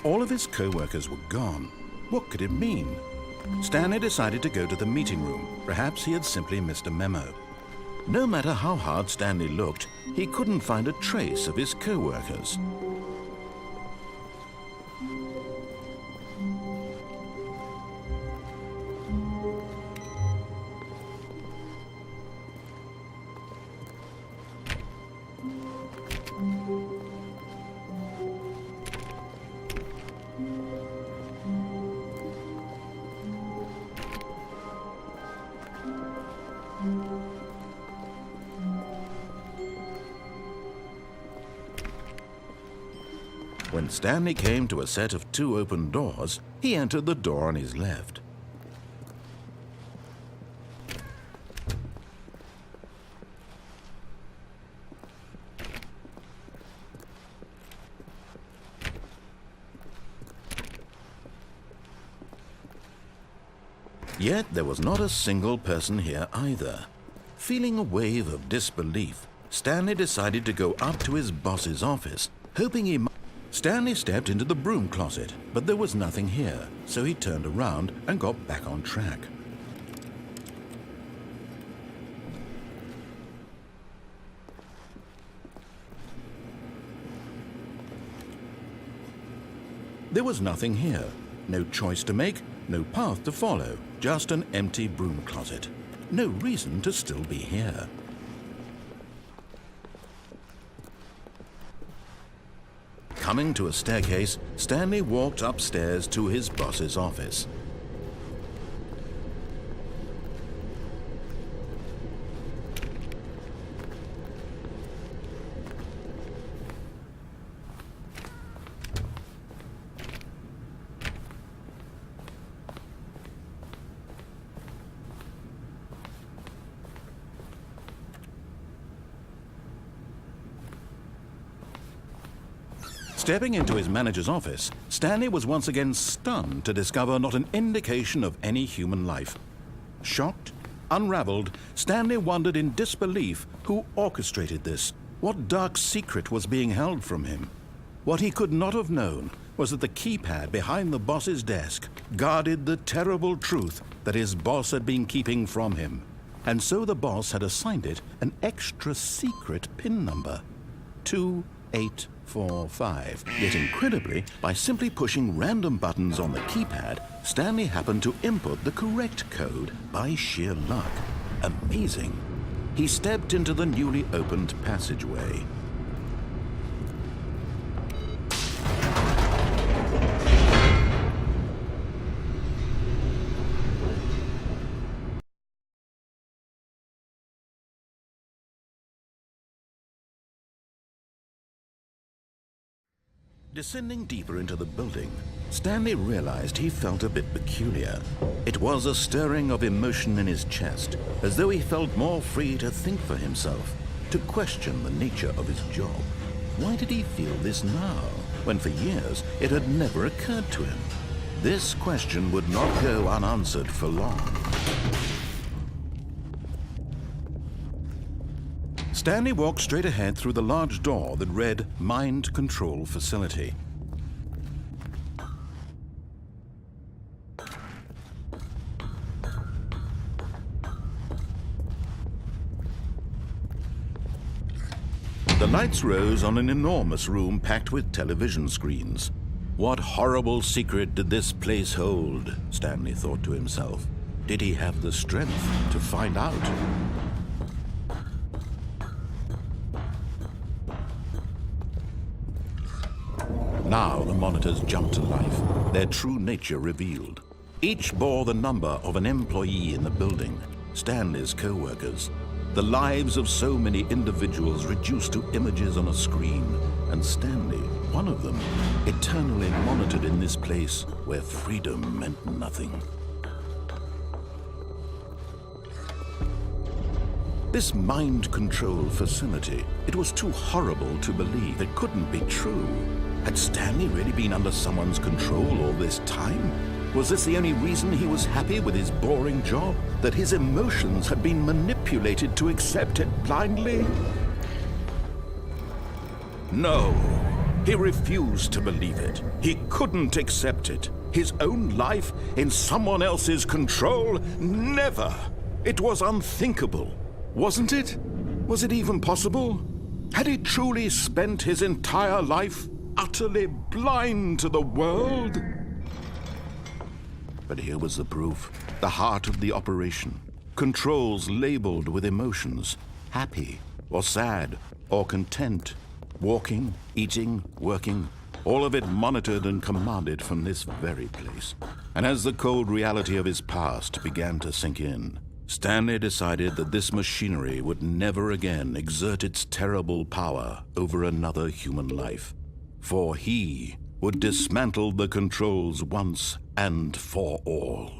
All of his co-workers were gone. What could it mean? Stanley decided to go to the meeting room. Perhaps he had simply missed a memo. No matter how hard Stanley looked, he couldn't find a trace of his co-workers. When Stanley came to a set of 2 open doors, he entered the door on his left. Yet there was not a single person here either. Feeling a wave of disbelief, Stanley decided to go up to his boss's office, hoping he might. Stanley stepped into the broom closet, but there was nothing here, so he turned around and got back on track. There was nothing here. No choice to make, no path to follow, just an empty broom closet. No reason to still be here. Coming to a staircase, Stanley walked upstairs to his boss's office. Stepping into his manager's office, Stanley was once again stunned to discover not an indication of any human life. Shocked, unraveled, Stanley wondered in disbelief who orchestrated this. What dark secret was being held from him? What he could not have known was that the keypad behind the boss's desk guarded the terrible truth that his boss had been keeping from him. And so the boss had assigned it an extra secret PIN number, 2845. Yet incredibly, by simply pushing random buttons on the keypad, Stanley happened to input the correct code by sheer luck. Amazing. He stepped into the newly opened passageway. Descending deeper into the building, Stanley realized he felt a bit peculiar. It was a stirring of emotion in his chest, as though he felt more free to think for himself, to question the nature of his job. Why did he feel this now, when for years it had never occurred to him? This question would not go unanswered for long. Stanley walked straight ahead through the large door that read Mind Control Facility. The lights rose on an enormous room packed with television screens. What horrible secret did this place hold? Stanley thought to himself. Did he have the strength to find out? Now the monitors jumped to life, their true nature revealed. Each bore the number of an employee in the building, Stanley's co-workers. The lives of so many individuals reduced to images on a screen, and Stanley, one of them, eternally monitored in this place where freedom meant nothing. This mind control facility, it was too horrible to believe. It couldn't be true. Had Stanley really been under someone's control all this time? Was this the only reason he was happy with his boring job? That his emotions had been manipulated to accept it blindly? No. He refused to believe it. He couldn't accept it. His own life in someone else's control? Never! It was unthinkable. Wasn't it? Was it even possible? Had he truly spent his entire life utterly blind to the world? But here was the proof. The heart of the operation. Controls labeled with emotions. Happy, or sad, or content. Walking, eating, working. All of it monitored and commanded from this very place. And as the cold reality of his past began to sink in, Stanley decided that this machinery would never again exert its terrible power over another human life. For he would dismantle the controls once and for all.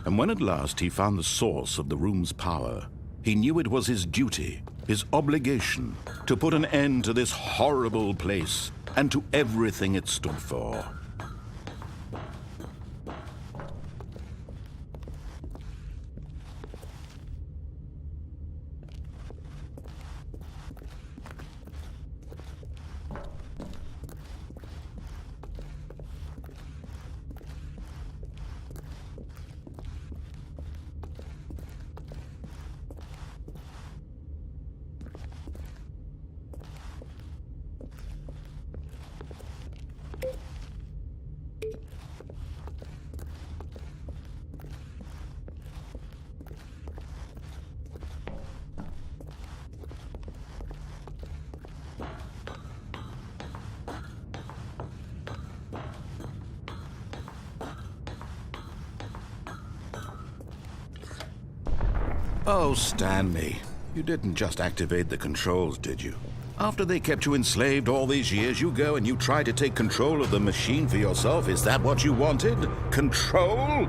And when at last he found the source of the room's power, he knew it was his duty, his obligation, to put an end to this horrible place and to everything it stood for. Oh, Stanley, you didn't just activate the controls, did you? After they kept you enslaved all these years, you go and you try to take control of the machine for yourself. Is that what you wanted? Control?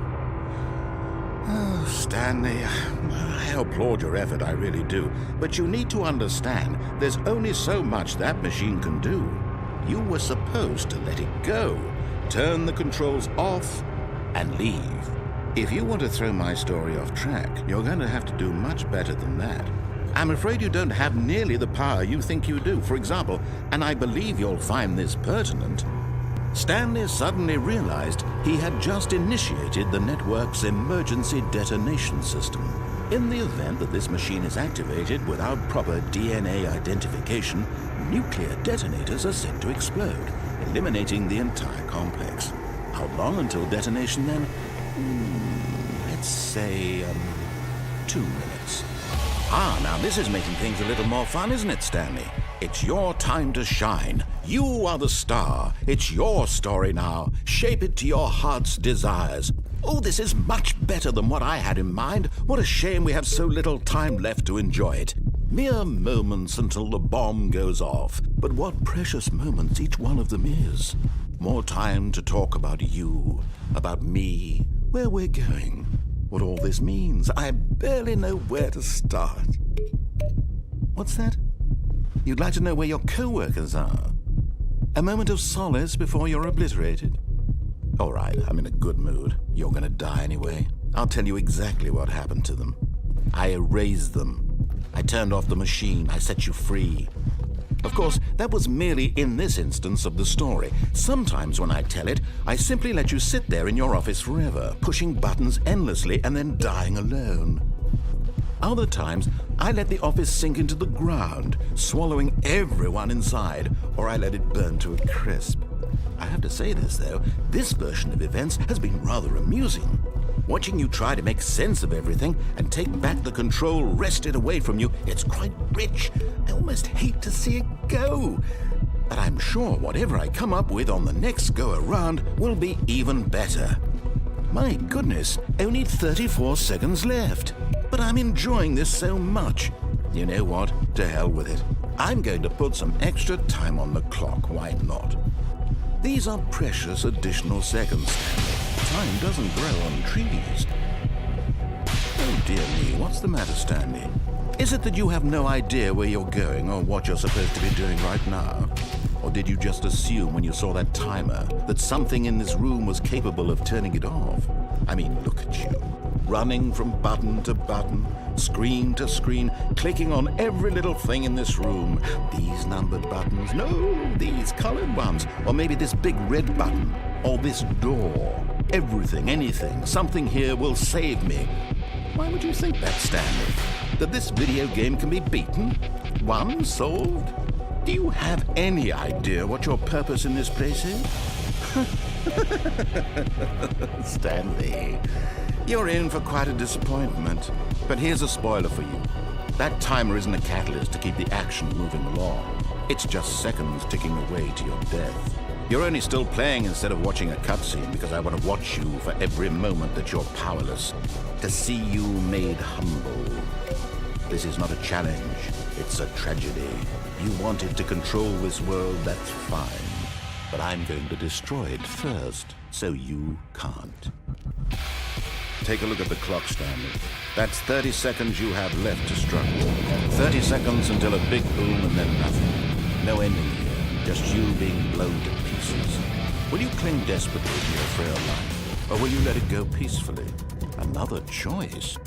Oh, Stanley, I applaud your effort, I really do. But you need to understand, there's only so much that machine can do. You were supposed to let it go, turn the controls off, and leave. If you want to throw my story off track, you're going to have to do much better than that. I'm afraid you don't have nearly the power you think you do. For example, and I believe you'll find this pertinent, Stanley suddenly realized he had just initiated the network's emergency detonation system. In the event that this machine is activated without proper DNA identification, nuclear detonators are set to explode, eliminating the entire complex. How long until detonation then? Let's say, 2 minutes. Ah, now this is making things a little more fun, isn't it, Stanley? It's your time to shine. You are the star. It's your story now. Shape it to your heart's desires. Oh, this is much better than what I had in mind. What a shame we have so little time left to enjoy it. Mere moments until the bomb goes off. But what precious moments each one of them is. More time to talk about you, about me, where we're going, what all this means. I barely know where to start. What's that? You'd like to know where your co-workers are? A moment of solace before you're obliterated? All right, I'm in a good mood. You're gonna die anyway. I'll tell you exactly what happened to them. I erased them. I turned off the machine. I set you free. Of course, that was merely in this instance of the story. Sometimes when I tell it, I simply let you sit there in your office forever, pushing buttons endlessly and then dying alone. Other times, I let the office sink into the ground, swallowing everyone inside, or I let it burn to a crisp. I have to say this, though, this version of events has been rather amusing. Watching you try to make sense of everything and take back the control wrested away from you, it's quite rich. I almost hate to see it go. But I'm sure whatever I come up with on the next go-around will be even better. My goodness, only 34 seconds left. But I'm enjoying this so much. You know what? To hell with it. I'm going to put some extra time on the clock. Why not? These are precious additional seconds. Time doesn't grow on trees. Oh dear me, what's the matter, Stanley? Is it that you have no idea where you're going or what you're supposed to be doing right now? Or did you just assume when you saw that timer that something in this room was capable of turning it off? I mean, look at you. Running from button to button, screen to screen, clicking on every little thing in this room. These numbered buttons, no, these colored ones. Or maybe this big red button, or this door. Everything, anything, something here will save me. Why would you think that, Stanley? That this video game can be beaten? Won? Solved? Do you have any idea what your purpose in this place is? Stanley, you're in for quite a disappointment. But here's a spoiler for you. That timer isn't a catalyst to keep the action moving along. It's just seconds ticking away to your death. You're only still playing instead of watching a cutscene because I want to watch you for every moment that you're powerless, to see you made humble. This is not a challenge, it's a tragedy. You wanted to control this world, that's fine. But I'm going to destroy it first, so you can't. Take a look at the clock, Stanley. That's 30 seconds you have left to struggle. 30 seconds until a big boom and then nothing. No ending here, just you being blown to pieces. Will you cling desperately to your frail life, or will you let it go peacefully? Another choice.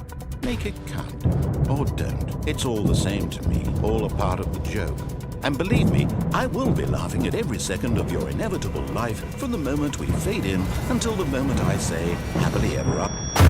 Make it count, or don't. It's all the same to me, all a part of the joke. And believe me, I will be laughing at every second of your inevitable life from the moment we fade in until the moment I say, happily ever after.